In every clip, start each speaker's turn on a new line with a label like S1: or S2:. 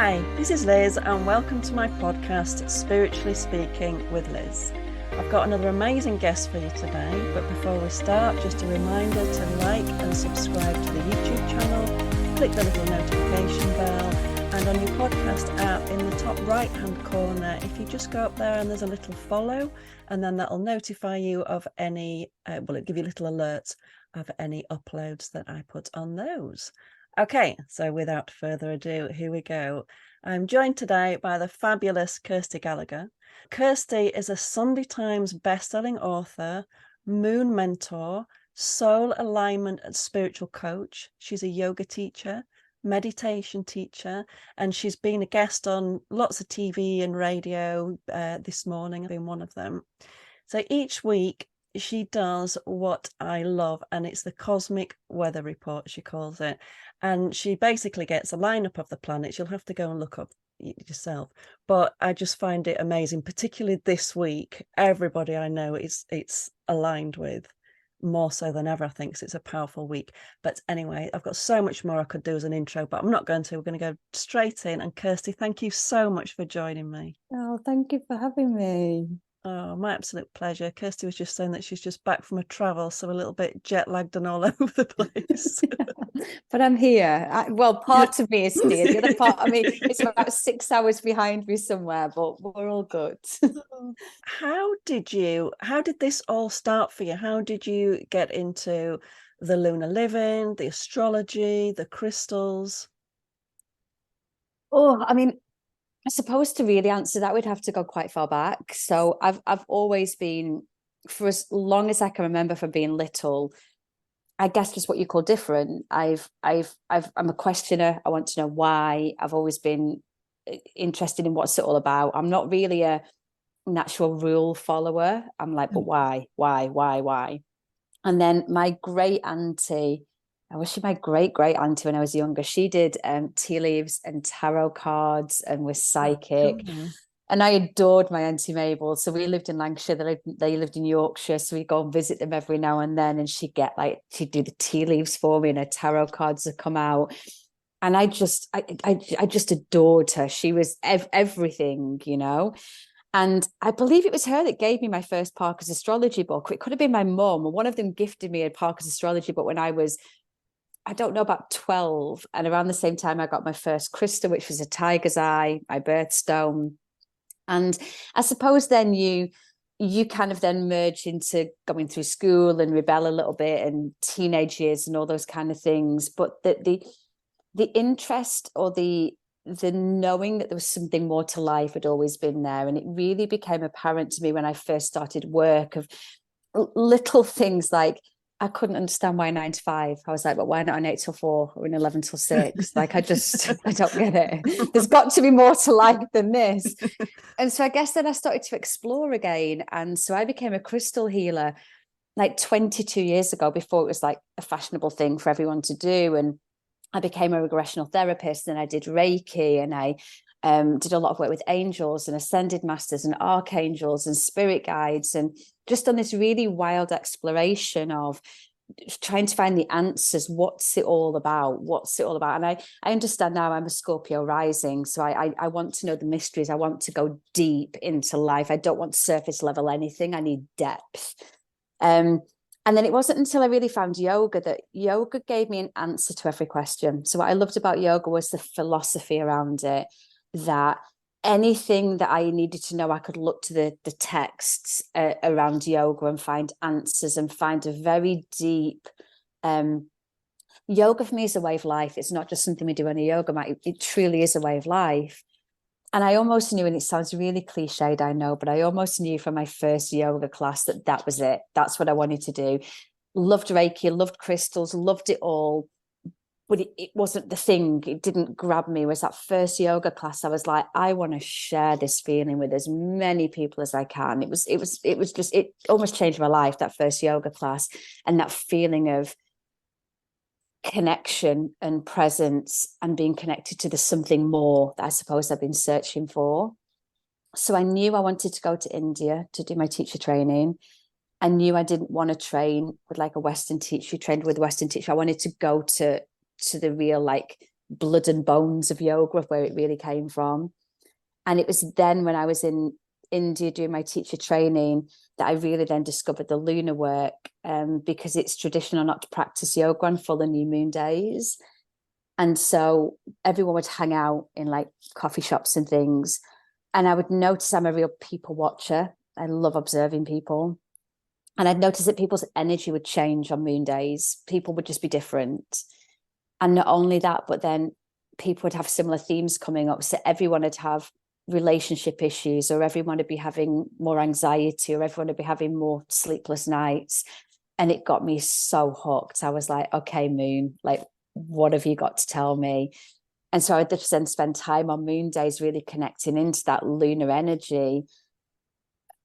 S1: Hi, this is Liz and welcome to my podcast, Spiritually Speaking with Liz. I've got another amazing guest for you today, but before we start, just a reminder to like and subscribe to the YouTube channel, click the little notification bell, and on your podcast app in the top right hand corner, if you just go up there and there's a little follow, and then that'll notify you of any, it'll give you little alerts of any uploads that I put on those. Okay, so without further ado, here we go. I'm joined today by the fabulous Kirsty Gallagher. Kirsty is a Sunday Times bestselling author, moon mentor, soul alignment and spiritual coach. She's a yoga teacher, meditation teacher, and she's been a guest on lots of TV and radio. This morning I've been one of them. So each week she does what I love, and it's the cosmic weather report, she calls it. And she basically gets a lineup of the planets. You'll have to go and look up yourself, but I just find it amazing, particularly this week. Everybody I know it's aligned with more so than ever, I think, so it's a powerful week. But anyway, I've got so much more I could do as an intro, but I'm not going to. We're going to go straight in. And Kirsty, thank you so much for joining me.
S2: Oh, thank you for having me.
S1: Oh, my absolute pleasure. Kirsty was just saying that she's just back from a travel, so a little bit jet lagged and all over the place.
S2: But I'm here. Part of me is here. The other part of me is about 6 hours behind me somewhere, but we're all good.
S1: How did this all start for you? How did you get into the lunar living, the astrology, the crystals?
S2: Oh, I suppose to really answer that, we'd have to go quite far back. So I've always been, for as long as I can remember from being little, I guess just what you call different. I'm a questioner. I want to know why. I've always been interested in what's it all about. I'm not really a natural rule follower. I'm like, but why? And then my great auntie, I was she my great auntie when I was younger. She did tea leaves and tarot cards and was psychic. And I adored my Auntie Mabel. So we lived in Lancashire. They lived in Yorkshire. So we go and visit them every now and then. And she'd do the tea leaves for me and her tarot cards would come out. And I just adored her. She was everything, you know. And I believe it was her that gave me my first Parker's astrology book. It could have been my mum. One of them gifted me a Parker's astrology book when I was, I don't know, about 12. And around the same time, I got my first crystal, which was a tiger's eye, my birthstone. And I suppose then you kind of then merge into going through school and rebel a little bit and teenage years and all those kind of things. But the interest or the knowing that there was something more to life had always been there. And it really became apparent to me when I first started work of little things like, I couldn't understand why 9 to 5. I was like, but why not an 8 till 4 or an 11 till 6? Like, I don't get it. There's got to be more to life than this. And so I guess then I started to explore again. And so I became a crystal healer like 22 years ago, before it was like a fashionable thing for everyone to do. And I became a regressional therapist, and I did Reiki, and I did a lot of work with angels and ascended masters and archangels and spirit guides, and just on this really wild exploration of trying to find the answers. What's it all about? And I understand now I'm a Scorpio rising. So I want to know the mysteries. I want to go deep into life. I don't want surface level anything. I need depth. And then it wasn't until I really found yoga that yoga gave me an answer to every question. So what I loved about yoga was the philosophy around it, that anything that I needed to know, I could look to the texts around yoga and find answers and find a very deep yoga for me is a way of life. It's not just something we do on a yoga mat. It truly is a way of life. And I almost knew, and it sounds really cliched, I know, but I almost knew from my first yoga class that was it. That's what I wanted to do. Loved Reiki, loved crystals, loved it all. But it wasn't the thing. It didn't grab me. It was that first yoga class. I was like, I want to share this feeling with as many people as I can. It almost changed my life, that first yoga class, and that feeling of connection and presence and being connected to the something more that I suppose I've been searching for. So I knew I wanted to go to India to do my teacher training. I knew I didn't want to train with like a Western teacher, trained with a Western teacher. I wanted to go to the real like blood and bones of yoga, of where it really came from. And it was then when I was in India doing my teacher training that I really then discovered the lunar work, because it's traditional not to practice yoga on full and new moon days. And so everyone would hang out in like coffee shops and things. And I would notice I'm a real people watcher. I love observing people. And I'd notice that people's energy would change on moon days. People would just be different. And not only that, but then people would have similar themes coming up. So everyone would have relationship issues, or everyone would be having more anxiety, or everyone would be having more sleepless nights. And it got me so hooked. I was like, okay, moon, like, what have you got to tell me? And so I would just then spend time on moon days really connecting into that lunar energy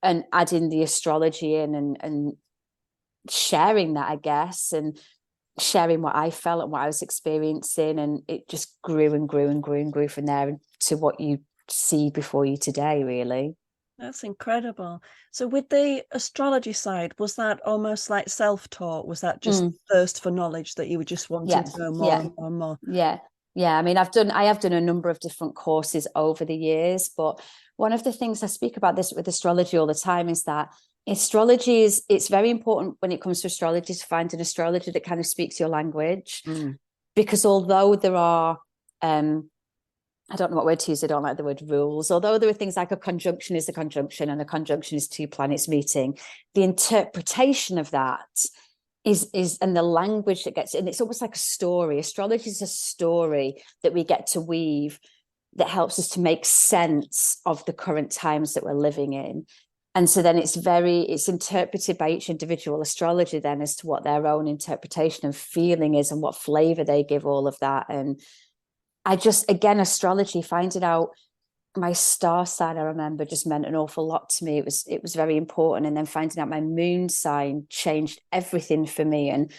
S2: and adding the astrology in, and sharing that, I guess, and sharing what I felt and what I was experiencing. And it just grew and grew and grew and grew from there to what you see before you today, really.
S1: That's incredible. So with the astrology side, was that almost like self-taught? Was that just thirst for knowledge that you were just wanting to know more and more and more?
S2: Yeah. I mean, I have done a number of different courses over the years, but one of the things I speak about this with astrology all the time is that astrology it's very important when it comes to astrology to find an astrologer that kind of speaks your language. Because although there are I don't know what word to use. I don't like the word rules. Although there are things like a conjunction is a conjunction and a conjunction is two planets meeting, the interpretation of that is and the language that gets, and it's almost like a story. Astrology is a story that we get to weave that helps us to make sense of the current times that we're living in. And so then it's interpreted by each individual astrologer then as to what their own interpretation and feeling is and what flavor they give all of that. And I just, again, astrology, finding out my star sign, I remember, just meant an awful lot to me. It was very important. And then finding out my moon sign changed everything for me. And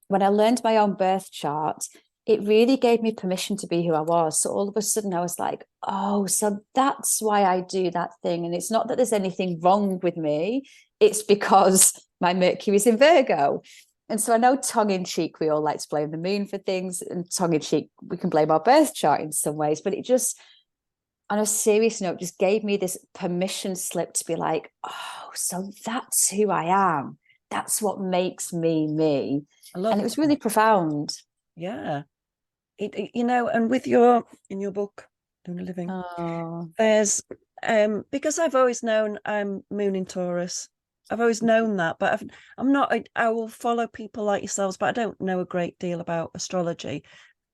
S2: when I learned my own birth chart, it really gave me permission to be who I was. So all of a sudden I was like, oh, so that's why I do that thing. And it's not that there's anything wrong with me. It's because my Mercury is in Virgo. And so I know tongue in cheek, we all like to blame the moon for things, and tongue in cheek, we can blame our birth chart in some ways, but it just, on a serious note, just gave me this permission slip to be like, oh, so that's who I am. That's what makes me me. And it was really profound.
S1: Yeah. And with in your book, Lunar Living, there's, because I've always known I'm moon in Taurus. I've always known that, but I will follow people like yourselves, but I don't know a great deal about astrology.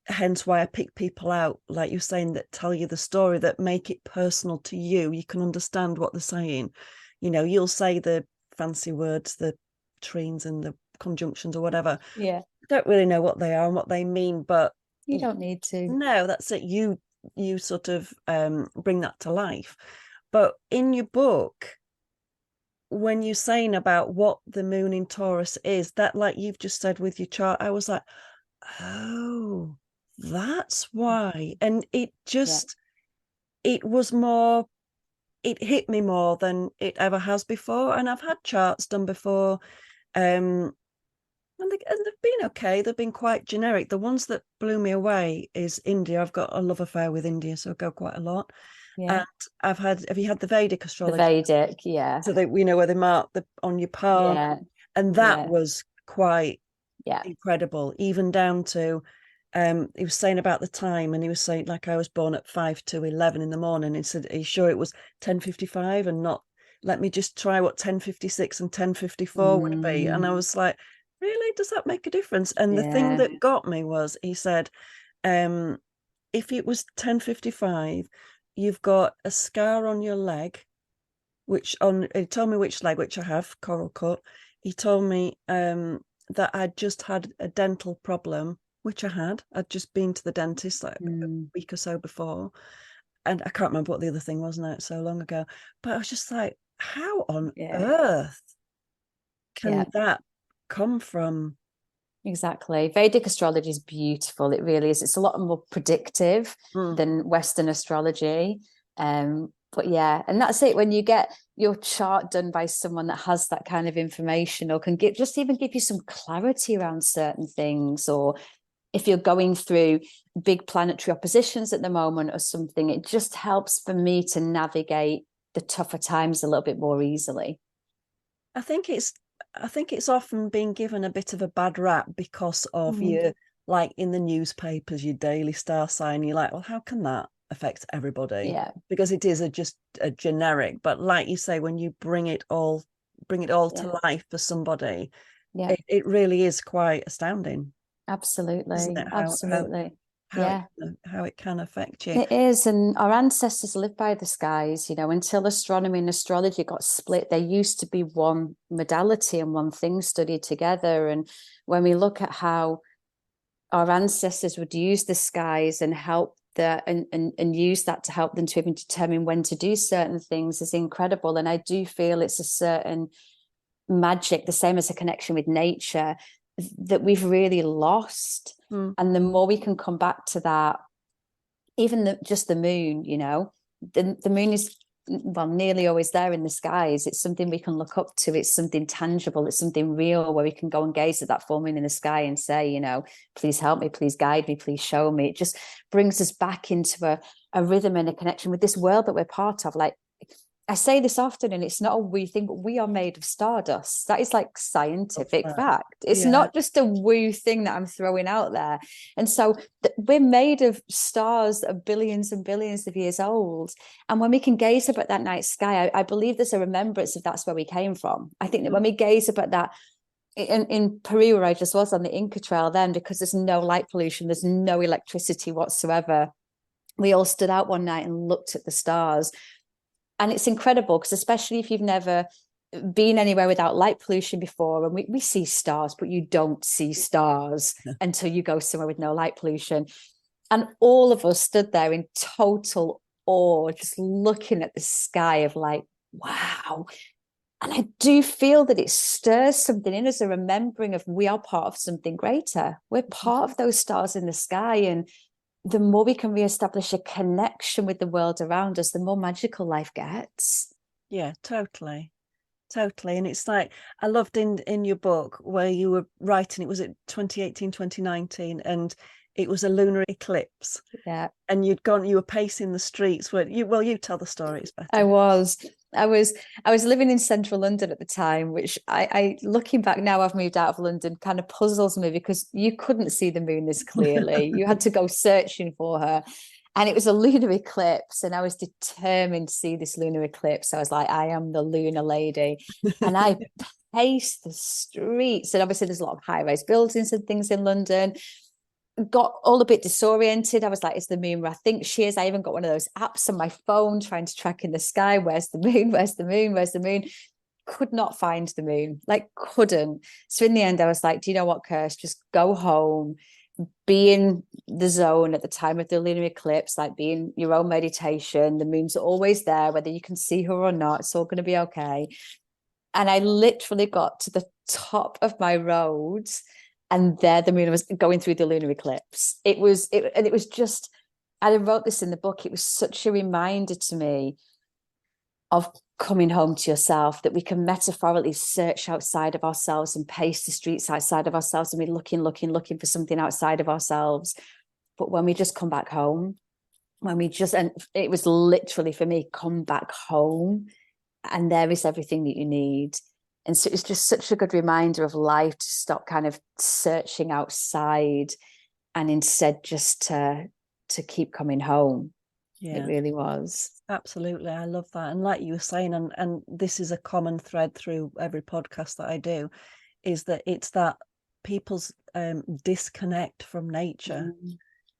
S1: Hence why I pick people out, like you're saying, that tell you the story, that make it personal to you. You can understand what they're saying. You'll say the fancy words, the trines and the conjunctions or whatever.
S2: Yeah.
S1: I don't really know what they are and what they mean, but
S2: you don't need to.
S1: No, that's it. You sort of bring that to life. But in your book, when you're saying about what the moon in Taurus is, that, like you've just said with your chart, I was like, oh, that's why. And it just, it was more, it hit me more than it ever has before. And I've had charts done before, and they've been okay. They've been quite generic. The ones that blew me away is India. I've got a love affair with India, so I go quite a lot. Yeah. And have you had the Vedic astrology?
S2: The Vedic, yeah.
S1: So that where they mark on your palm. Yeah. And that was quite incredible, even down to he was saying about the time, and he was saying, like, I was born at 5 to 11 in the morning. He said, are you sure it was 10:55 and not, let me just try what 10:56 and 10:54 would be? And I was like, really, does that make a difference? And the thing that got me was, he said, if it was 10:55, you've got a scar on your leg, he told me which leg, which I have, coral cut. He told me that I'd just had a dental problem, which I had. I'd just been to the dentist like a week or so before. And I can't remember what the other thing was now, it's so long ago. But I was just like, how on earth can that come from?
S2: Exactly. Vedic astrology is beautiful. It really is. It's a lot more predictive than Western astrology. But yeah, and that's it. When you get your chart done by someone that has that kind of information, or can even give you some clarity around certain things, or if you're going through big planetary oppositions at the moment or something, it just helps for me to navigate the tougher times a little bit more easily.
S1: I think it's often been given a bit of a bad rap because of your, like in the newspapers, your daily star sign. You're like, well, how can that affect everybody?
S2: Yeah.
S1: Because it is just a generic. But like you say, when you bring it all to life for somebody,
S2: Yeah.
S1: it really is quite astounding, isn't
S2: Absolutely.
S1: it?
S2: Absolutely.
S1: How
S2: Yeah.
S1: how it can affect you.
S2: It is. And our ancestors lived by the skies, you know, until astronomy and astrology got split. There used to be one modality and one thing studied together. And when we look at how our ancestors would use the skies and help and use that to help them to even determine when to do certain things is incredible. And I do feel it's a certain magic, the same as a connection with nature, that we've really lost. And the more we can come back to that, even just the moon, you know, the moon is, well, nearly always there in the skies. It's something we can look up to. It's something tangible. It's something real where we can go and gaze at that full moon in the sky and say, you know, please help me, please guide me, please show me. It just brings us back into a rhythm and a connection with this world that we're part of. Like, I say this often, and it's not a woo thing, but we are made of stardust. That is like scientific fact. It's not just a woo thing that I'm throwing out there. And so we're made of stars that are billions and billions of years old. And when we can gaze up at that night sky, I believe there's a remembrance of that's where we came from. I think that when we gaze up at that, in Peru, where I just was on the Inca Trail then, because there's no light pollution, there's no electricity whatsoever, we all stood out one night and looked at the stars. And it's incredible because especially if you've never been anywhere without light pollution before, and we see stars, but you don't see stars until you go somewhere with no light pollution. And all of us stood there in total awe, just looking at the sky of like, wow. And I do feel that it stirs something in us, a remembering of we are part of something greater. We're part of those stars in the sky. And the more we can reestablish a connection with the world around us, the more magical life gets.
S1: Yeah, totally. And it's like, I loved in your book where you were writing, it was at 2018, 2019, and it was a lunar eclipse.
S2: Yeah.
S1: And you were pacing the streets where you tell the story, it's better.
S2: I was living in central London at the time, which I looking back now, I've moved out of London, kind of puzzles me because you couldn't see the moon this clearly. You had to go searching for her. And it was a lunar eclipse, and I was determined to see this lunar eclipse. I was like, I am the lunar lady. And I paced the streets. And obviously there's a lot of high-rise buildings and things in London. Got all a bit disoriented. I was like, is the moon where I think she is? I even got one of those apps on my phone trying to track in the sky. Where's the moon? Where's the moon? Where's the moon? Could not find the moon, like couldn't. So in the end, I was like, do you know what, Kirst? Just go home, be in the zone at the time of the lunar eclipse, like be in your own meditation. The moon's always there, whether you can see her or not. It's all going to be okay. And I literally got to the top of my road, and there the moon was going through the lunar eclipse. And it was just, I wrote this in the book, it was such a reminder to me of coming home to yourself, that we can metaphorically search outside of ourselves and pace the streets outside of ourselves, and we're looking for something outside of ourselves. But when we just come back home, and it was literally for me, come back home, and there is everything that you need. And so it's just such a good reminder of life to stop kind of searching outside and instead just to keep coming home. Yeah. It really was.
S1: Absolutely. I love that. And like you were saying, and this is a common thread through every podcast that I do, is that it's that people's disconnect from nature.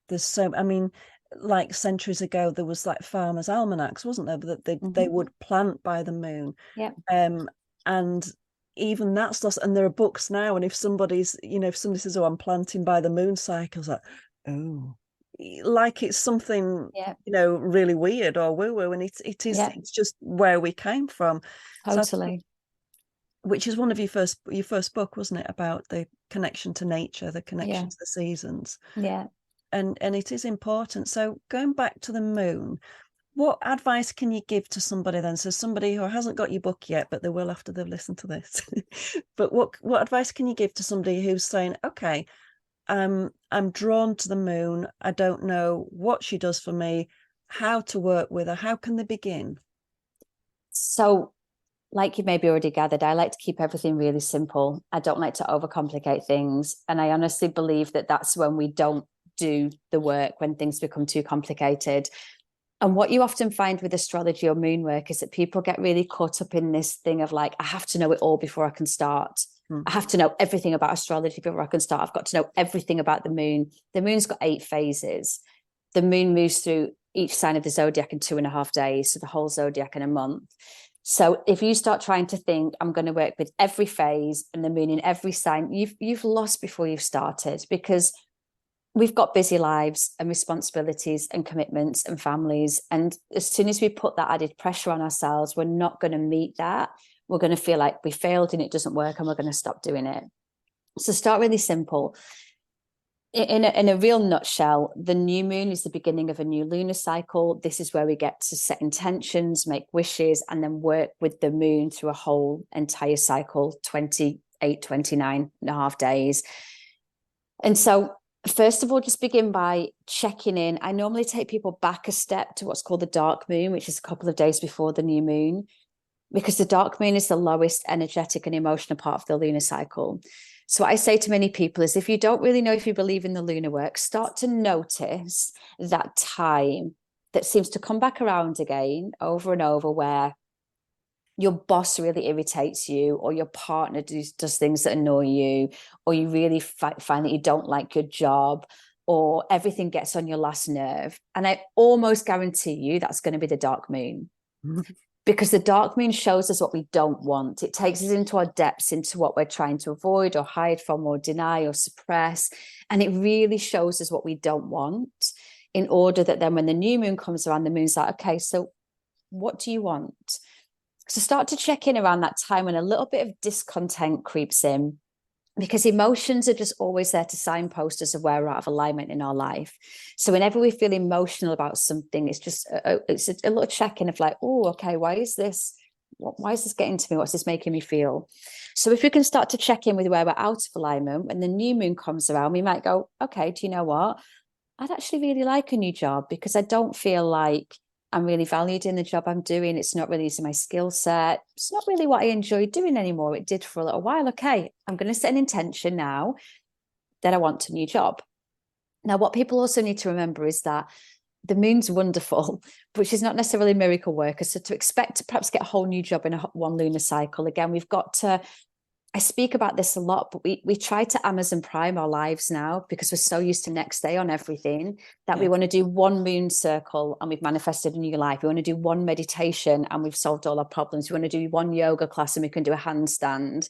S1: There's I mean, like centuries ago, there was like farmers' almanacs, wasn't there? That they would plant by the moon.
S2: Yeah.
S1: And even that's lost. And there are books now. And if somebody says, "Oh, I'm planting by the moon cycles," like, oh, like it's something, really weird or woo-woo. And it's just where we came from.
S2: Totally.
S1: Which is one of your first book, wasn't it? About the connection to nature, the connection to the seasons.
S2: Yeah.
S1: And it is important. So going back to the moon, what advice can you give to somebody then? So somebody who hasn't got your book yet, but they will after they've listened to this. But what advice can you give to somebody who's saying, okay, I'm drawn to the moon. I don't know what she does for me, how to work with her. How can they begin?
S2: So, like you maybe already gathered, I like to keep everything really simple. I don't like to overcomplicate things. And I honestly believe that that's when we don't do the work, when things become too complicated. And what you often find with astrology or moon work is that people get really caught up in this thing of like, I have to know it all before I can start. I have to know everything about astrology before I can start. I've got to know everything about the moon. The moon's got 8 phases. The moon moves through each sign of the zodiac in 2.5 days, so the whole zodiac in a month. So if you start trying to think, I'm going to work with every phase and the moon in every sign, you've lost before you've started, because we've got busy lives and responsibilities and commitments and families. And as soon as we put that added pressure on ourselves, we're not going to meet that. We're going to feel like we failed and it doesn't work, and we're going to stop doing it. So start really simple. In a real nutshell, the new moon is the beginning of a new lunar cycle. This is where we get to set intentions, make wishes, and then work with the moon through a whole entire cycle, 28, 29.5 days. And so, first of all, just begin by checking in. I normally take people back a step to what's called the dark moon, which is a couple of days before the new moon, because the dark moon is the lowest energetic and emotional part of the lunar cycle. So what I say to many people is, if you don't really know if you believe in the lunar work, start to notice that time that seems to come back around again over and over, where your boss really irritates you, or your partner does things that annoy you, or you really find that you don't like your job, or everything gets on your last nerve. And I almost guarantee you that's going to be the dark moon. Because the dark moon shows us what we don't want. It takes us into our depths, into what we're trying to avoid or hide from or deny or suppress. And it really shows us what we don't want, in order that then when the new moon comes around, the moon's like, okay, so what do you want? So start to check in around that time when a little bit of discontent creeps in, because emotions are just always there to signpost us of where we're out of alignment in our life. So whenever we feel emotional about something, it's just it's a little check-in of like, oh, okay, why is this getting to me? What's this making me feel? So if we can start to check in with where we're out of alignment, when the new moon comes around, we might go, okay, do you know what? I'd actually really like a new job, because I don't feel like I'm really valued in the job I'm doing. It's not really to my skill set. It's not really what I enjoy doing anymore. It did for a little while. Okay, I'm going to set an intention now that I want a new job. Now, what people also need to remember is that the moon's wonderful, but she's not necessarily a miracle worker. So to expect to perhaps get a whole new job in one lunar cycle, again, we've got to, I speak about this a lot, but we try to Amazon Prime our lives now, because we're so used to next day on everything, that we want to do one moon circle and we've manifested a new life. We want to do one meditation and we've solved all our problems. We want to do one yoga class and we can do a handstand.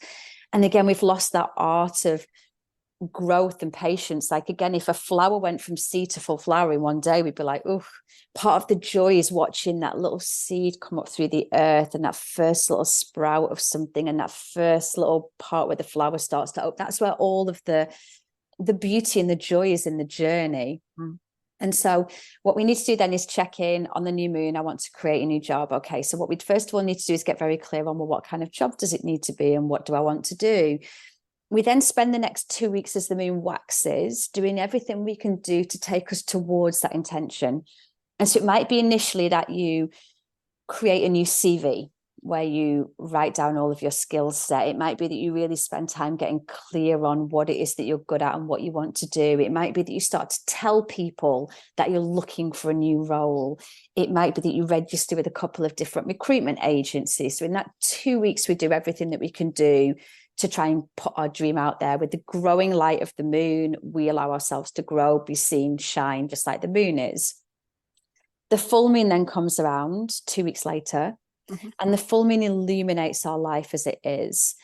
S2: And again, we've lost that art of growth and patience. Like, again, if a flower went from seed to full flower in one day, we'd be like, oh, part of the joy is watching that little seed come up through the earth, and that first little sprout of something, and that first little part where the flower starts to open. That's where all of the beauty and the joy is, in the journey. And so what we need to do then is check in on the new moon. I want to create a new job. Okay, so what we first of all need to do is get very clear on, well, what kind of job does it need to be, and what do I want to do? We then spend the next 2 weeks as the moon waxes, doing everything we can do to take us towards that intention. And so it might be initially that you create a new CV where you write down all of your skill set. It might be that you really spend time getting clear on what it is that you're good at and what you want to do. It might be that you start to tell people that you're looking for a new role. It might be that you register with a couple of different recruitment agencies. So in that 2 weeks, we do everything that we can do to try and put our dream out there. With the growing light of the moon, we allow ourselves to grow, be seen, shine, just like the moon is. The full moon then comes around 2 weeks later, and the full moon illuminates our life as it is.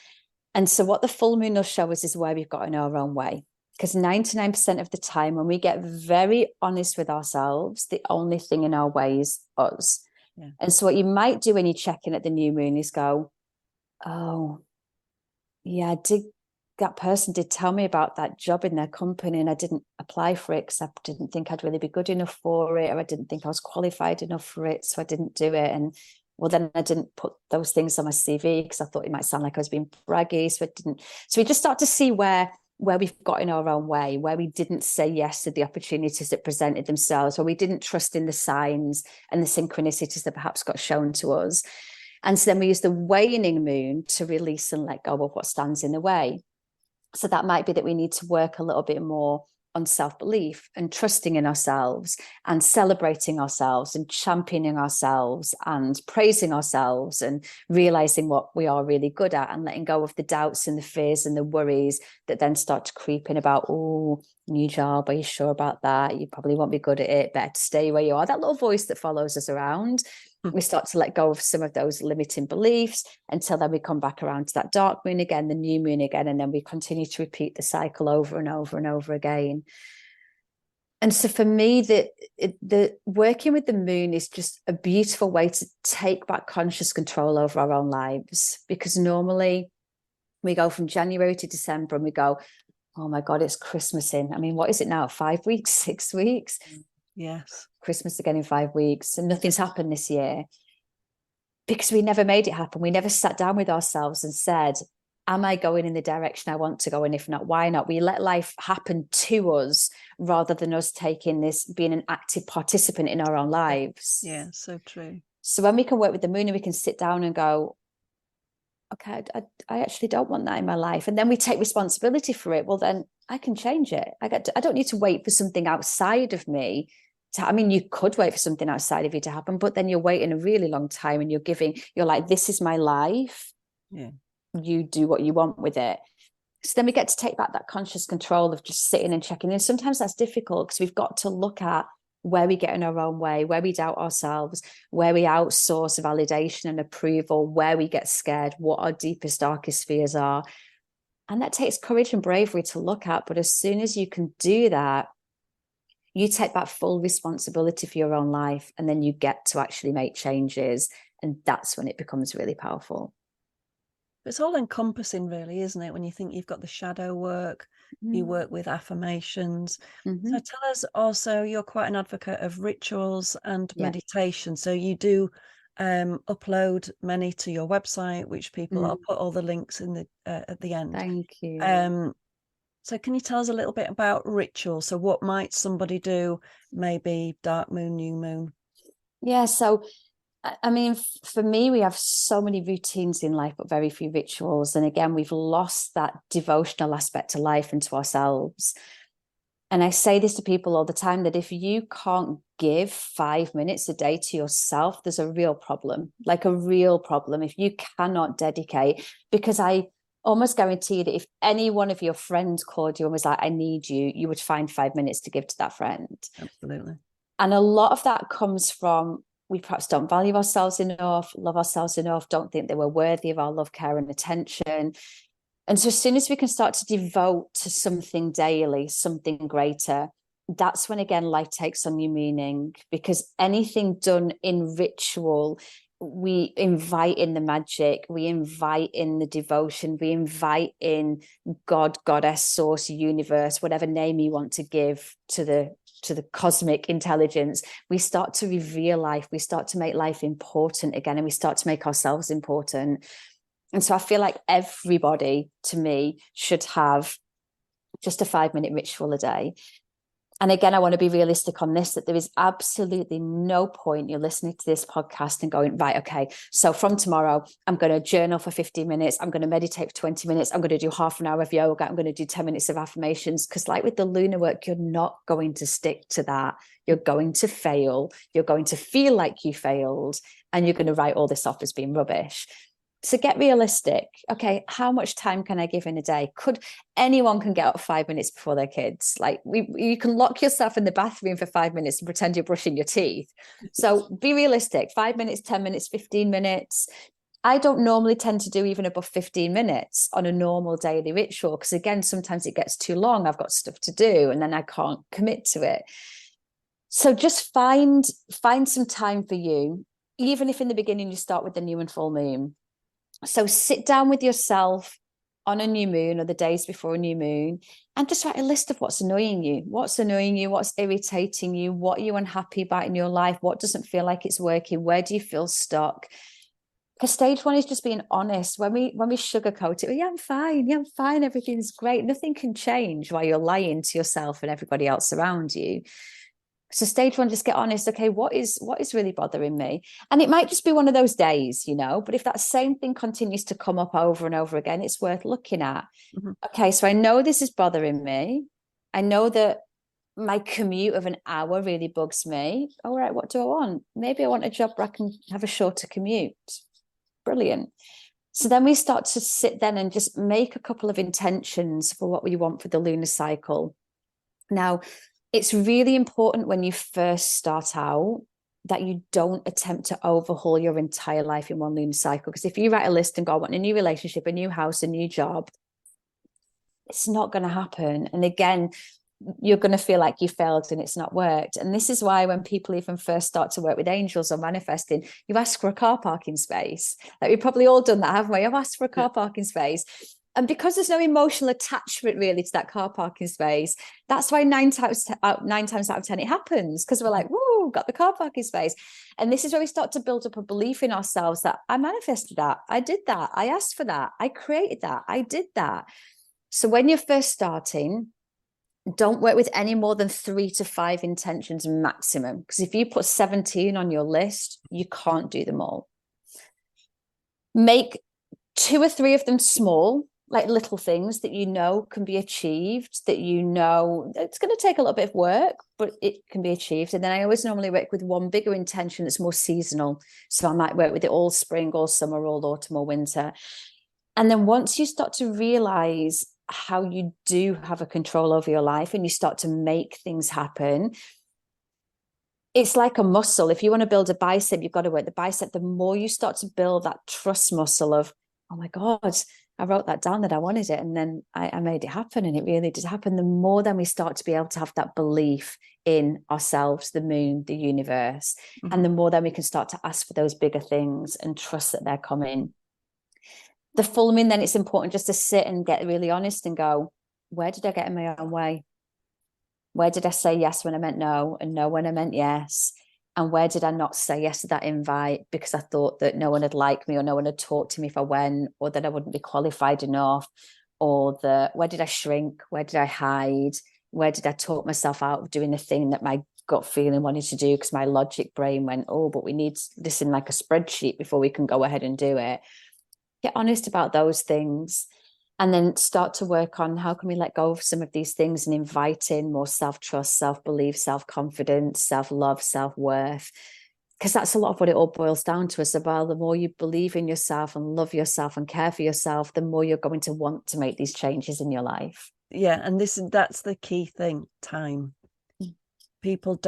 S2: And so what the full moon will show us is where we've got in our own way. Because 99% of the time, when we get very honest with ourselves, the only thing in our way is us. Yeah. And so what you might do when you check in at the new moon is go, oh, yeah, that person did tell me about that job in their company, and I didn't apply for it because I didn't think I'd really be good enough for it, or I didn't think I was qualified enough for it, so I didn't do it. And well, then I didn't put those things on my CV because I thought it might sound like I was being braggy, so I didn't. So we just start to see where where we've got in our own way, where we didn't say yes to the opportunities that presented themselves, or we didn't trust in the signs and the synchronicities that perhaps got shown to us. And so then we use the waning moon to release and let go of what stands in the way. So that might be that we need to work a little bit more on self-belief and trusting in ourselves and celebrating ourselves and championing ourselves and praising ourselves and realizing what we are really good at and letting go of the doubts and the fears and the worries that then start to creep in about, oh, new job, are you sure about that? You probably won't be good at it, better to stay where you are. That little voice that follows us around. We start to let go of some of those limiting beliefs until then we come back around to that dark moon again, the new moon again, and then we continue to repeat the cycle over and over and over again. And so for me, the working with the moon is just a beautiful way to take back conscious control over our own lives, because normally we go from January to December and we go, oh my God, it's Christmas in. I mean, what is it now? 5 weeks, 6 weeks?
S1: Yes.
S2: Christmas again in 5 weeks, and nothing's happened this year because we never made it happen. We never sat down with ourselves and said, am I going in the direction I want to go? And if not, why not? We let life happen to us rather than us taking this, being an active participant in our own lives.
S1: Yeah, so true.
S2: So when we can work with the moon and we can sit down and go, okay, I actually don't want that in my life. And then we take responsibility for it. Well, then I can change it. I don't need to wait for something outside of me. I mean, you could wait for something outside of you to happen, but then you're waiting a really long time and you're like, this is my life.
S1: Yeah.
S2: You do what you want with it. So then we get to take back that conscious control of just sitting and checking in. Sometimes that's difficult because we've got to look at where we get in our own way, where we doubt ourselves, where we outsource validation and approval, where we get scared, what our deepest, darkest fears are. And that takes courage and bravery to look at. But as soon as you can do that, you take back full responsibility for your own life, and then you get to actually make changes. And that's when it becomes really powerful.
S1: It's all encompassing, really, isn't it? When you think you've got the shadow work, you work with affirmations. So tell us also, you're quite an advocate of rituals and meditation. So you do upload many to your website, which people, I'll put all the links in the at the end.
S2: Thank you.
S1: So can you tell us a little bit about rituals? So what might somebody do, maybe dark moon, new moon?
S2: Yeah, so I mean, for me, we have so many routines in life, but very few rituals. And again, we've lost that devotional aspect to life and to ourselves. And I say this to people all the time, that if you can't give 5 minutes a day to yourself, there's a real problem, like a real problem. If you cannot dedicate, because I almost guarantee that if any one of your friends called you and was like, I need you, you would find 5 minutes to give to that friend.
S1: Absolutely.
S2: And a lot of that comes from, we perhaps don't value ourselves enough, love ourselves enough, don't think that we're worthy of our love, care, and attention. And so as soon as we can start to devote to something daily, something greater, that's when, again, life takes on new meaning, because anything done in ritual, we invite in the magic, we invite in the devotion, we invite in God, goddess, source, universe, whatever name you want to give to the cosmic intelligence. We start to reveal life, we start to make life important again, and we start to make ourselves important. And so I feel like everybody, to me, should have just a 5-minute ritual a day. And again, I want to be realistic on this, that there is absolutely no point you're listening to this podcast and going, right, okay, so from tomorrow, I'm going to journal for 15 minutes. I'm going to meditate for 20 minutes. I'm going to do half an hour of yoga. I'm going to do 10 minutes of affirmations. Because like with the lunar work, you're not going to stick to that. You're going to fail. You're going to feel like you failed. And you're going to write all this off as being rubbish. So get realistic. Okay, how much time can I give in a day? Anyone can get up 5 minutes before their kids. Like you can lock yourself in the bathroom for 5 minutes and pretend you're brushing your teeth. So be realistic. 5 minutes, 10 minutes, 15 minutes. I don't normally tend to do even above 15 minutes on a normal daily ritual, because again, sometimes it gets too long. I've got stuff to do and then I can't commit to it. So just find some time for you, even if in the beginning you start with the new and full moon. So sit down with yourself on a new moon or the days before a new moon and just write a list of what's annoying you, what's irritating you, what are you unhappy about in your life, what doesn't feel like it's working, where do you feel stuck? Because stage one is just being honest. When we sugarcoat it, yeah, I'm fine. Yeah, I'm fine. Everything's great. Nothing can change while you're lying to yourself and everybody else around you. So stage one, just get honest. Okay, what is really bothering me? And it might just be one of those days, but if that same thing continues to come up over and over again, it's worth looking at.
S1: Mm-hmm.
S2: Okay, so I know this is bothering me. I know that my commute of an hour really bugs me. All right, what do I want? Maybe I want a job where I can have a shorter commute. Brilliant. So then we start to sit then and just make a couple of intentions for what we want for the lunar cycle. Now, it's really important when you first start out that you don't attempt to overhaul your entire life in one lunar cycle. Because if you write a list and go, I want a new relationship, a new house, a new job, it's not going to happen. And again, you're going to feel like you failed and it's not worked. And this is why when people even first start to work with angels or manifesting, you ask for a car parking space. Like we've probably all done that, haven't we? I've asked for a car parking space. And because there's no emotional attachment really to that car parking space, that's why nine times out of 10 it happens, because we're like, whoa, got the car parking space. And this is where we start to build up a belief in ourselves that I manifested that, I did that, I asked for that, I created that, I did that. So when you're first starting, don't work with any more than 3 to 5 intentions maximum. Because if you put 17 on your list, you can't do them all. Make 2 or 3 of them small, like little things that can be achieved, that it's going to take a little bit of work, but it can be achieved. And then I always normally work with one bigger intention that's more seasonal. So I might work with it all spring, all summer, all autumn, or winter. And then once you start to realize how you do have a control over your life and you start to make things happen, it's like a muscle. If you want to build a bicep, you've got to work the bicep. The more you start to build that trust muscle of, oh my God, I wrote that down that I wanted it. And then I made it happen and it really did happen. The more then we start to be able to have that belief in ourselves, the moon, the universe. Mm-hmm. And the more then we can start to ask for those bigger things and trust that they're coming. The full moon, then it's important just to sit and get really honest and go, where did I get in my own way? Where did I say yes when I meant no and no when I meant yes? And where did I not say yes to that invite because I thought that no one had liked me or no one had talked to me if I went, or that I wouldn't be qualified enough, or where did I shrink? Where did I hide? Where did I talk myself out of doing the thing that my gut feeling wanted to do because my logic brain went, oh, but we need this in like a spreadsheet before we can go ahead and do it. Get honest about those things and then start to work on how can we let go of some of these things and invite in more self-trust, self-belief, self-confidence, self-love, self-worth, because that's a lot of what it all boils down to. As well, the more you believe in yourself and love yourself and care for yourself, the more you're going to want to make these changes in your life.
S1: Yeah, and that's the key thing, time. People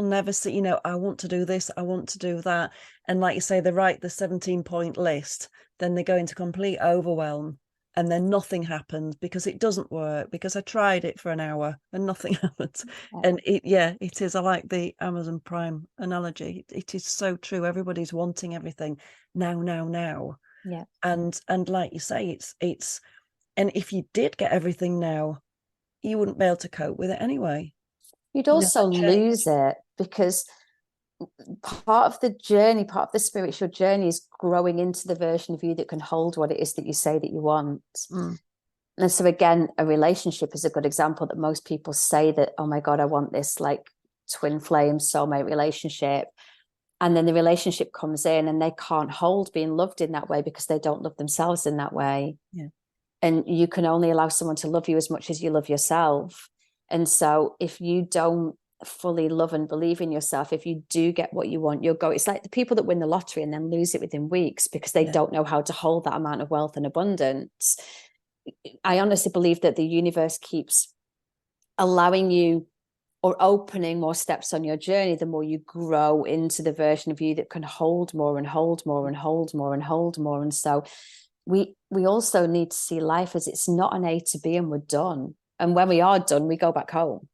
S1: never see, I want to do this, I want to do that. And like you say, they write the 17-point list, then they go into complete overwhelm and then nothing happens because it doesn't work, because I tried it for an hour and nothing happens. Yeah. And it is. I like the Amazon Prime analogy. It is so true. Everybody's wanting everything now.
S2: Yeah.
S1: And like you say, it's and if you did get everything now, you wouldn't be able to cope with it anyway.
S2: You'd also lose it, because part of the journey, part of the spiritual journey is growing into the version of you that can hold what it is that you say that you want. And so again, a relationship is a good example that most people say that, oh my God, I want this like twin flame soulmate relationship. And then the relationship comes in and they can't hold being loved in that way because they don't love themselves in that way. Yeah.
S1: And
S2: you can only allow someone to love you as much as you love yourself. And so if you don't fully love and believe in yourself, if you do get what you want, you'll go. It's like the people that win the lottery and then lose it within weeks because they don't know how to hold that amount of wealth and abundance. I honestly believe that the universe keeps allowing you or opening more steps on your journey, the more you grow into the version of you that can hold more and hold more and hold more and hold more. And so we also need to see life as it's not an A to B and we're done. And when we are done, we go back home.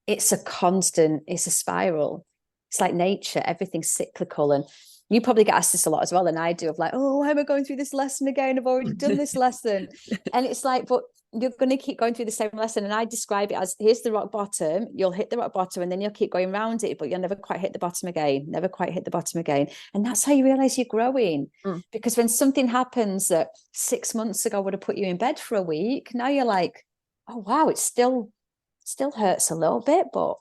S2: It's a constant, it's a spiral. It's like nature, everything's cyclical. And You probably get asked this a lot as well, and I do, of like, oh, why am I going through this lesson again? I've already done this lesson. And it's like, but you're going to keep going through the same lesson. And I describe it as, here's the rock bottom, you'll hit the rock bottom, and then you'll keep going around it, but you'll never quite hit the bottom again, never quite hit the bottom again. And that's how you realize you're growing. Because when something happens that 6 months ago would have put you in bed for a week, now you're like, oh wow, it still hurts a little bit, but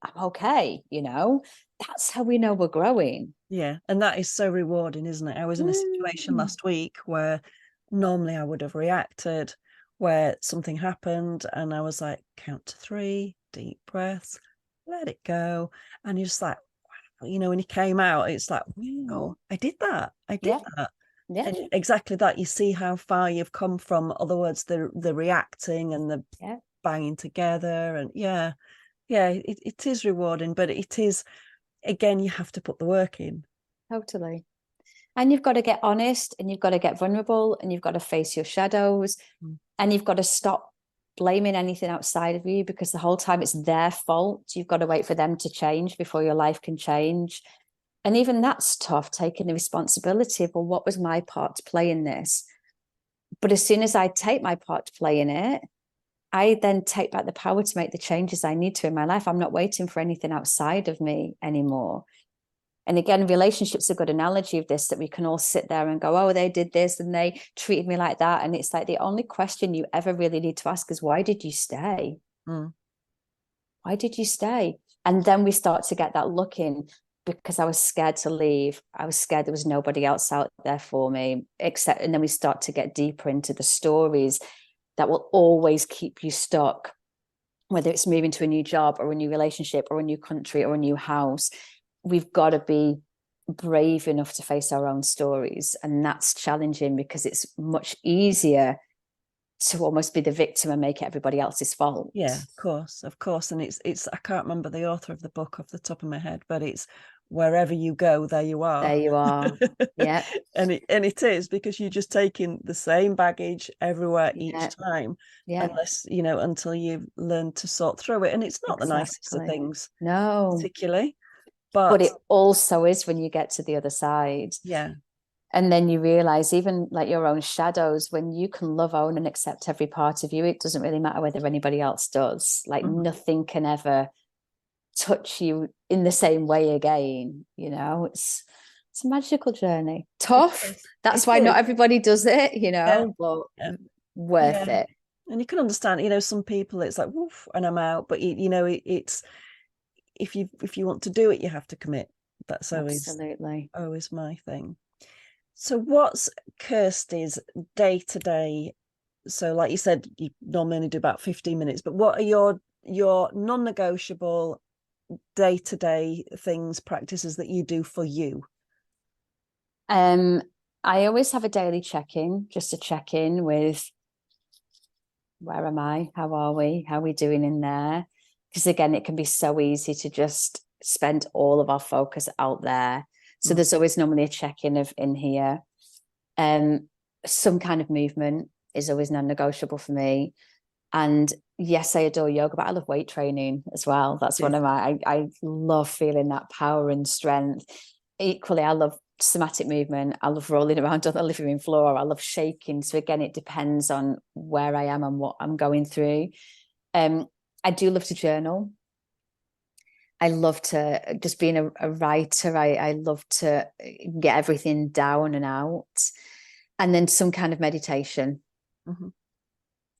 S2: I'm okay, you know. That's how we know we're growing.
S1: Yeah, and that is so rewarding, isn't it? I was in a situation last week where normally I would have reacted, where something happened and I was like, count to 3, deep breaths, let it go. And you're just like, wow, you know, when he came out, it's like, wow, I did that. I did that.
S2: Yeah.
S1: And exactly that, you see how far you've come from, other words, the reacting and the banging together. And it is rewarding, but it is, again, you have to put the work in.
S2: Totally. And you've got to get honest, and you've got to get vulnerable, and you've got to face your shadows, and you've got to stop blaming anything outside of you, because the whole time it's their fault. You've got to wait for them to change before your life can change. And even that's tough, taking the responsibility of, well, what was my part to play in this? But as soon as I take my part to play in it, I then take back the power to make the changes I need to in my life. I'm not waiting for anything outside of me anymore. And again, relationships are a good analogy of this, that we can all sit there and go, oh, they did this and they treated me like that. And it's like, the only question you ever really need to ask is, why did you stay? Why did you stay? And then we start to get that look in, because I was scared to leave. I was scared there was nobody else out there for me, except, and then we start to get deeper into the stories that will always keep you stuck, whether it's moving to a new job or a new relationship or a new country or a new house. We've got to be brave enough to face our own stories. And that's challenging, because it's much easier to almost be the victim and make it everybody else's fault.
S1: Yeah, of course. And it's I can't remember the author of the book off the top of my head, but it's wherever you go, there you are.
S2: There you are. Yeah.
S1: and it is, because you're just taking the same baggage everywhere each time. Unless, you know, until you've learned to sort through it. And it's not the nicest of things.
S2: No.
S1: Particularly.
S2: But it also is when you get to the other side.
S1: Yeah.
S2: And then you realize, even like your own shadows, when you can love, own, and accept every part of you, it doesn't really matter whether anybody else does. Like nothing can ever touch you in the same way again. You know, it's a magical journey. Tough. That's why not everybody does it, you know, but worth it.
S1: And you can understand, you know, some people it's like, woof, and I'm out. But you know, it's if you want to do it, you have to commit. That's always my thing. So what's Kirsty's day-to-day? So like you said, you normally only do about 15 minutes, but what are your non-negotiable day-to-day things, practices that you do for you?
S2: I always have a daily check-in, just to check in with, where am I? How are we? How are we doing in there? Because again, it can be so easy to just spend all of our focus out there. So there's always normally a check-in of in here. Some kind of movement is always non-negotiable for me. And yes, I adore yoga, but I love weight training as well. That's one of I love feeling that power and strength. Equally, I love somatic movement. I love rolling around on the living room floor. I love shaking. So again, it depends on where I am and what I'm going through. I do love to journal. I love to, just being a writer, I love to get everything down and out. And then some kind of meditation.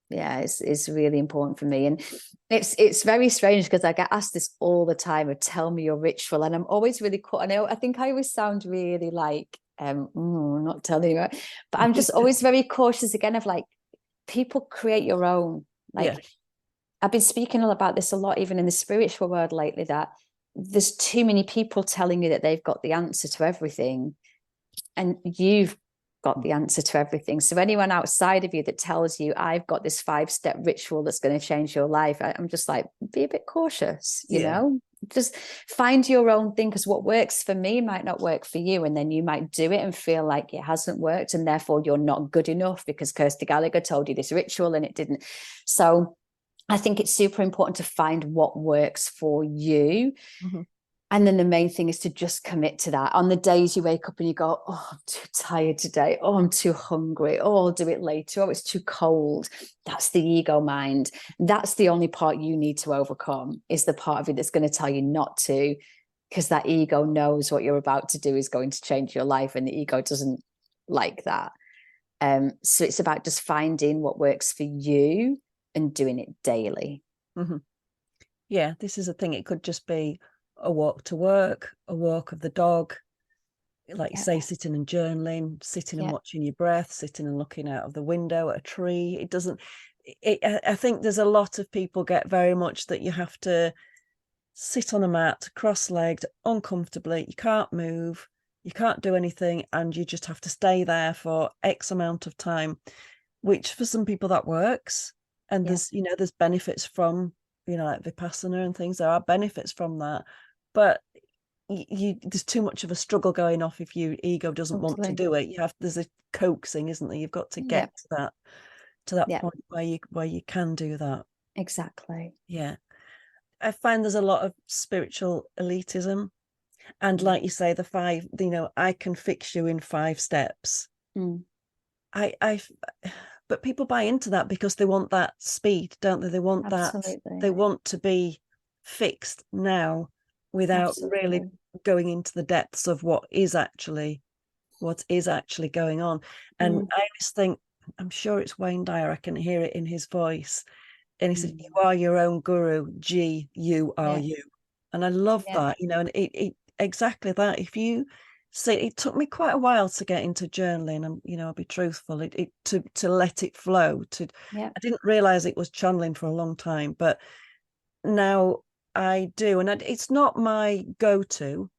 S2: Yeah, it's really important for me. And it's very strange, because I get asked this all the time, of tell me your ritual. And I'm always really cool. And I think I always sound really like, not telling you, but I'm just always very cautious again of like, people create your own. Like, I've been speaking about this a lot, even in the spiritual world lately, that there's too many people telling you that they've got the answer to everything, and you've got the answer to everything. So anyone outside of you that tells you, I've got this 5-step ritual that's going to change your life, I'm just like, be a bit cautious, you know, just find your own thing, because what works for me might not work for you. And then you might do it and feel like it hasn't worked, and therefore you're not good enough because Kirsty Gallagher told you this ritual and it didn't. So I think it's super important to find what works for you. And then the main thing is to just commit to that. On the days you wake up and you go, oh, I'm too tired today. Oh, I'm too hungry. Oh, I'll do it later. Oh, it's too cold. That's the ego mind. That's the only part you need to overcome, is the part of it that's going to tell you not to, because that ego knows what you're about to do is going to change your life, and the ego doesn't like that. So it's about just finding what works for you and doing it daily.
S1: Mm-hmm. Yeah, this is a thing. It could just be a walk to work, a walk of the dog, like you say, sitting and journaling, sitting and watching your breath, sitting and looking out of the window at a tree. It doesn't, I think there's a lot of people get very much that you have to sit on a mat, cross-legged, uncomfortably. You can't move, you can't do anything, and you just have to stay there for X amount of time, which for some people that works. And there's, there's benefits from, like Vipassana and things. There are benefits from that, but there's too much of a struggle going off if your ego doesn't want to do it. There's a coaxing, isn't there? You've got to get to that point where you can do that.
S2: Exactly.
S1: Yeah. I find there's a lot of spiritual elitism, and like you say, the 5, I can fix you in 5 steps. But people buy into that because they want that speed, don't they? They want that, they want to be fixed now without really going into the depths of what is actually going on. And I always think, I'm sure it's Wayne Dyer, I can hear it in his voice, and he said, you are your own guru, you are you. And I love that, and it exactly that. If you say, it took me quite a while to get into journaling, and I'll be truthful, to let it flow, I didn't realize it was channeling for a long time, but now I do. And it's not my go-to.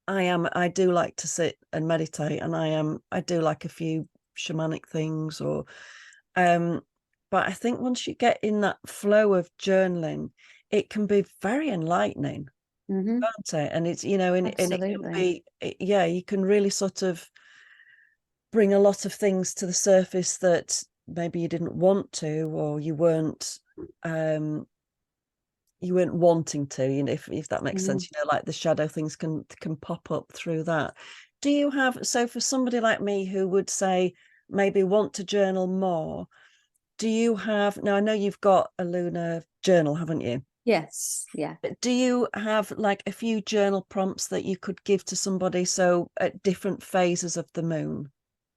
S1: I do like to sit and meditate, and I do like a few shamanic things, or but I think once you get in that flow of journaling, it can be very enlightening, can't it? And it's, and it can be, you can really sort of bring a lot of things to the surface that maybe you didn't want to, or you weren't wanting to, if that makes sense, like the shadow things can pop up through that. Do you have, so for somebody like me who would say maybe want to journal more, do you have, now I know you've got a lunar journal, haven't you?
S2: Yes. Yeah.
S1: Do you have like a few journal prompts that you could give to somebody, so at different phases of the moon?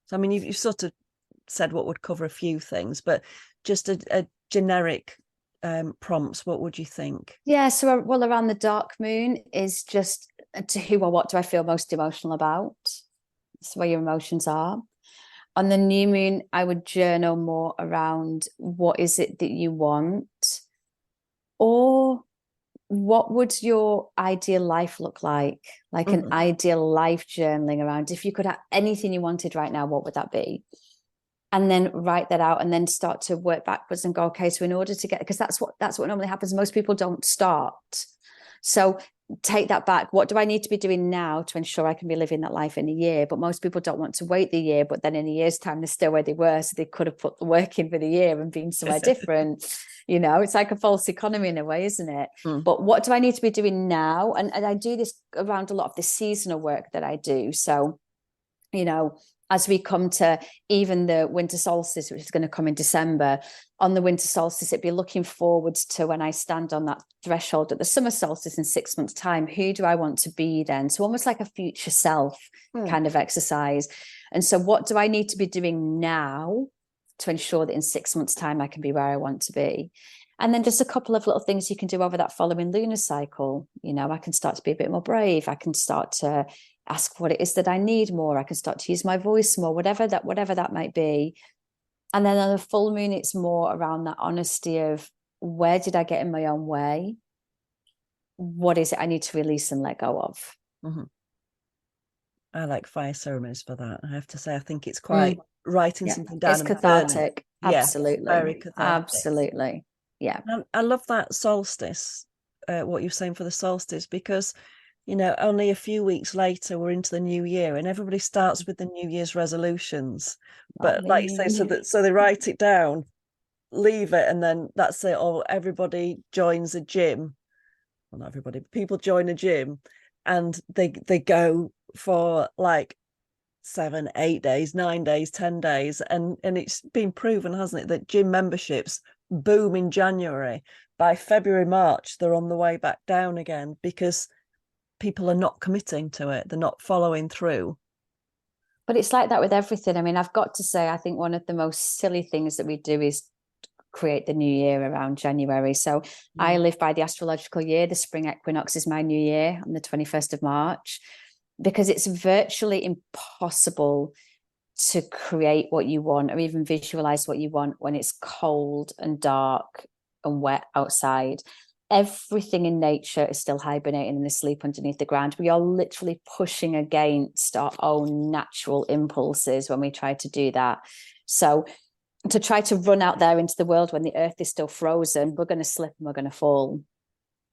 S1: So I mean, you've sort of said what would cover a few things, but just a generic prompts, what would you think?
S2: Yeah, so well, around the dark moon is just to who or what do I feel most emotional about? It's where your emotions are. On the new moon, I would journal more around what is it that you want, or what would your ideal life look like? Like an ideal life journaling around, if you could have anything you wanted right now, what would that be? And then write that out, and then start to work backwards and go, okay, so in order to get, because that's what normally happens. Most people don't start. So take that back. What do I need to be doing now to ensure I can be living that life in a year? But most people don't want to wait the year, but then in a year's time, they're still where they were. So they could have put the work in for the year and been somewhere different. It's like a false economy in a way, isn't it? But what do I need to be doing now? And I do this around a lot of the seasonal work that I do. So, as we come to even the winter solstice, which is going to come in December, on the winter solstice, it'd be looking forwards to when I stand on that threshold at the summer solstice in 6 months' time. Who do I want to be then? So almost like a future self kind of exercise. And so what do I need to be doing now to ensure that in 6 months' time I can be where I want to be? And then just a couple of little things you can do over that following lunar cycle. I can start to be a bit more brave. I can start to ask what it is that I need more. I can start to use my voice more, whatever that might be. And then on the full moon, it's more around that honesty of, where did I get in my own way? What is it I need to release and let go of?
S1: I like fire ceremonies for that. I have to say, I think it's quite writing something down.
S2: It's cathartic. Absolutely.
S1: Very cathartic.
S2: Absolutely. Yeah.
S1: I love that solstice, what you're saying for the solstice, because only a few weeks later we're into the new year, and everybody starts with the New Year's resolutions. But like you say, so they write it down, leave it, and then that's it. Or everybody joins a gym well, not everybody, but people join a gym and they go for like 7, 8 days, 9 days, 10 days. And it's been proven, hasn't it, that gym memberships boom in January. By February, March, they're on the way back down again because people are not committing to it. They're not following through.
S2: But it's like that with everything. I mean, I've got to say, I think one of the most silly things that we do is create the new year around January. So I live by the astrological year. The spring equinox is my new year on the 21st of March, because it's virtually impossible to create what you want or even visualize what you want when it's cold and dark and wet outside. Everything in nature is still hibernating and asleep underneath the ground. We are literally pushing against our own natural impulses when we try to do that. So to try to run out there into the world when the earth is still frozen, we're going to slip and we're going to fall.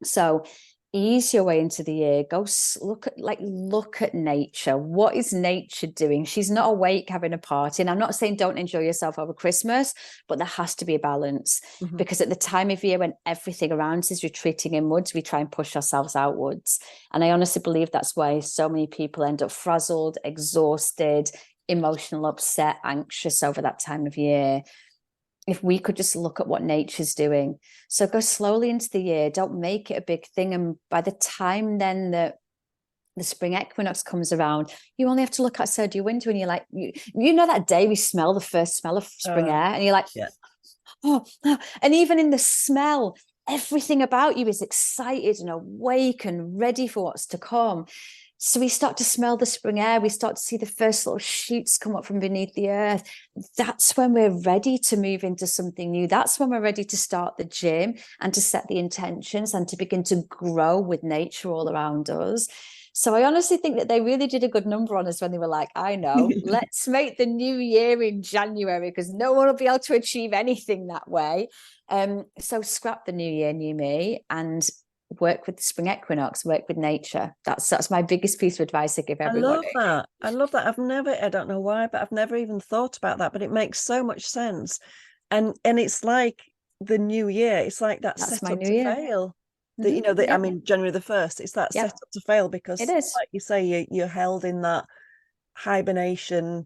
S2: So ease your way into the year. Go look at nature. What is nature doing? She's not awake having a party. And I'm not saying don't enjoy yourself over Christmas, but there has to be a balance, because at the time of year when everything around us is retreating inwards, we try and push ourselves outwards. And I honestly believe that's why so many people end up frazzled, exhausted, emotional, upset, anxious over that time of year. If we could just look at what nature's doing. So go slowly into the year, don't make it a big thing. And by the time then that the spring equinox comes around, you only have to look outside your window and you're like, you know, that day we smell the first smell of spring air and you're like,
S1: yeah.
S2: oh, and even in the smell, everything about you is excited and awake and ready for what's to come. So we start to smell the spring air. We start to see the first little shoots come up from beneath the earth. That's when we're ready to move into something new. That's when we're ready to start the gym and to set the intentions and to begin to grow with nature all around us. So I honestly think that they really did a good number on us when they were like, I know, let's make the new year in January because no one will be able to achieve anything that way. So scrap the new year, new me, and work with the spring equinox, work with nature. That's my biggest piece of advice I give everybody.
S1: I love that. I don't know why, but I've never even thought about that, but it makes so much sense. And it's like the new year, it's like that
S2: That's
S1: set
S2: my
S1: up
S2: new
S1: to
S2: year.
S1: fail. That you know that
S2: Yep.
S1: I mean January the 1st, it's that
S2: Yep.
S1: set up to fail because
S2: It is.
S1: like you say, you're held in that hibernation,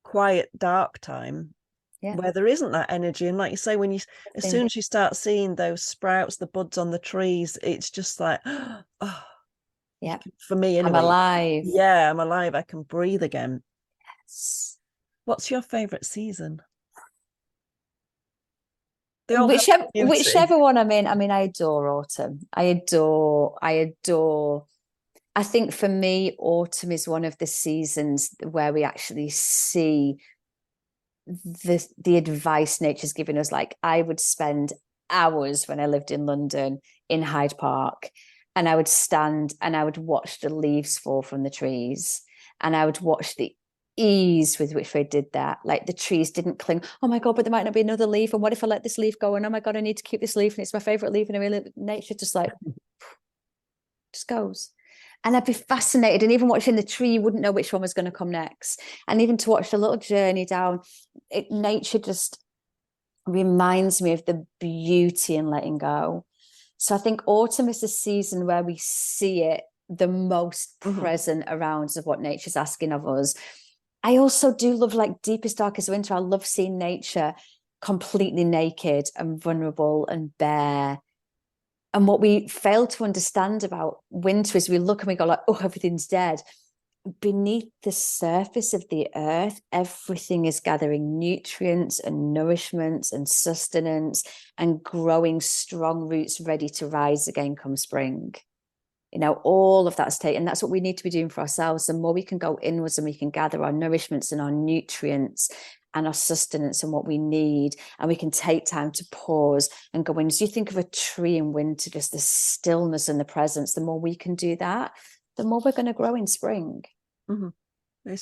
S1: quiet, dark time where there isn't that energy. And like you say, when you as soon as you start seeing those sprouts, the buds on the trees, it's just like oh
S2: Yeah,
S1: for me anyway.
S2: I'm alive.
S1: Yeah, I'm alive. I can breathe again.
S2: Yes.
S1: What's your favorite season? They all have
S2: Whichever
S1: beauty.
S2: one I'm in. I mean, I adore autumn. I adore. I think for me, autumn is one of the seasons where we actually see the advice nature's giving us. Like I would spend hours when I lived in London in Hyde Park, and I would stand and I would watch the leaves fall from the trees, and I would watch the ease with which they did that. Like the trees didn't cling. Oh my God, but there might not be another leaf. And what if I let this leaf go? And oh my God, I need to keep this leaf. And it's my favorite leaf. And nature just like just goes. And I'd be fascinated. And even watching the tree, you wouldn't know which one was going to come next. And even to watch the little journey down, nature just reminds me of the beauty in letting go. So I think autumn is the season where we see it the most present around us of what nature's asking of us. I also do love like deepest, darkest winter. I love seeing nature completely naked and vulnerable and bare. And what we fail to understand about winter is we look and we go like, oh, everything's dead. Beneath the surface of the earth, everything is gathering nutrients and nourishment and sustenance and growing strong roots ready to rise again come spring. You know, all of that's taken. And that's what we need to be doing for ourselves. The more we can go inwards and we can gather our nourishments and our nutrients and our sustenance and what we need, and we can take time to pause and go in. As you think of a tree in winter, just the stillness and the presence, the more we can do that, the more we're going to grow in spring.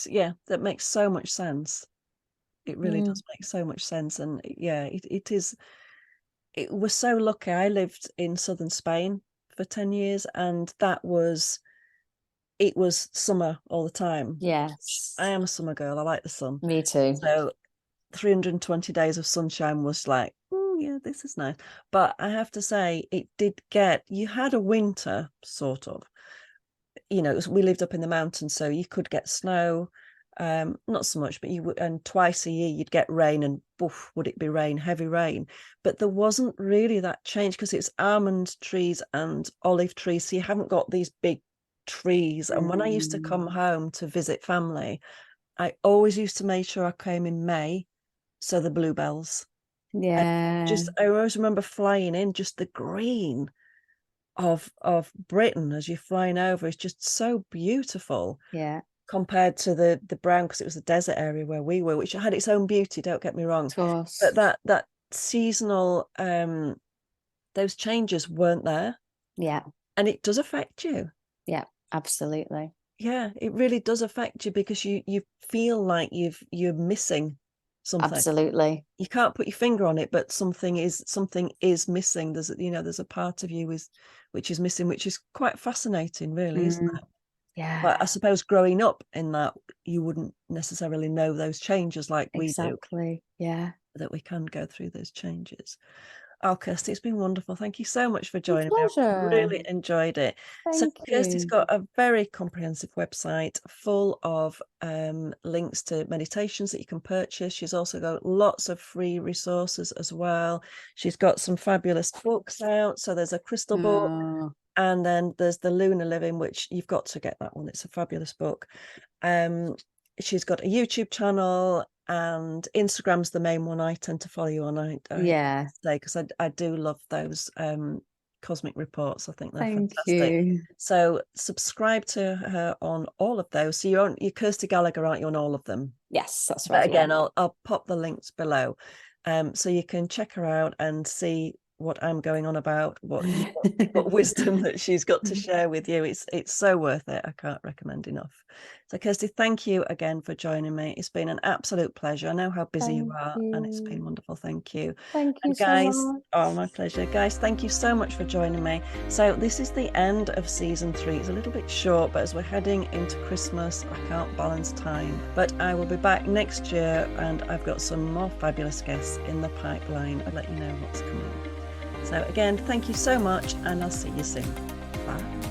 S1: Yeah, that makes so much sense. It really does make so much sense. And yeah, it is. It was so lucky. I lived in southern Spain for 10 years, and it was summer all the time.
S2: Yes.
S1: I am a summer girl. I like the sun.
S2: Me too.
S1: So 320 days of sunshine was like yeah, this is nice. But I have to say, you had a winter sort of, we lived up in the mountains, so you could get snow, not so much, but and twice a year you'd get rain, and boof, would it be rain, heavy rain. But there wasn't really that change because it's almond trees and olive trees, so you haven't got these big trees. And when I used to come home to visit family, I always used to make sure I came in May, so the bluebells.
S2: Yeah.
S1: I always remember flying in, just the green of Britain as you're flying over is just so beautiful.
S2: Yeah.
S1: Compared to the brown, because it was a desert area where we were, which had its own beauty, don't get me wrong.
S2: Of course.
S1: But that seasonal, those changes weren't there.
S2: Yeah.
S1: And it does affect you.
S2: Yeah, absolutely.
S1: Yeah, it really does affect you because you feel like you're missing something.
S2: Absolutely.
S1: You can't put your finger on it, but something is missing. There's a part of you which is missing, which is quite fascinating, really, isn't it?
S2: Yeah.
S1: But I suppose growing up in that, you wouldn't necessarily know those changes like we do.
S2: Exactly. Yeah.
S1: That we can go through those changes. Oh, Kirsty, it's been wonderful. Thank you so much for joining me. I've really enjoyed it.
S2: Thank
S1: Kirsty's
S2: you.
S1: got a very comprehensive website full of links to meditations that you can purchase. She's also got lots of free resources as well. She's got some fabulous books out. So there's a crystal book, and then there's the Lunar Living, which you've got to get that one. It's a fabulous book. She's got a YouTube channel, and Instagram's the main one I tend to follow you on. I say, because I do love those cosmic reports. I think they're fantastic.
S2: You.
S1: So subscribe to her on all of those. So you're Kirsty Gallagher, aren't you, on all of them?
S2: Yes, that's right.
S1: But again, I'll pop the links below, so you can check her out and see what I'm going on about, what wisdom that she's got to share with you. It's so worth it. I can't recommend enough. So Kirsty, thank you again for joining me. It's been an absolute pleasure. I know how busy you are, and it's been wonderful. Thank you.
S2: Thank you,
S1: guys.
S2: So much.
S1: Oh, my pleasure. Guys, thank you so much for joining me. So this is the end of season 3. It's a little bit short, but as we're heading into Christmas, I can't balance time. But I will be back next year, and I've got some more fabulous guests in the pipeline. I'll let you know what's coming. So again, thank you so much, and I'll see you soon. Bye.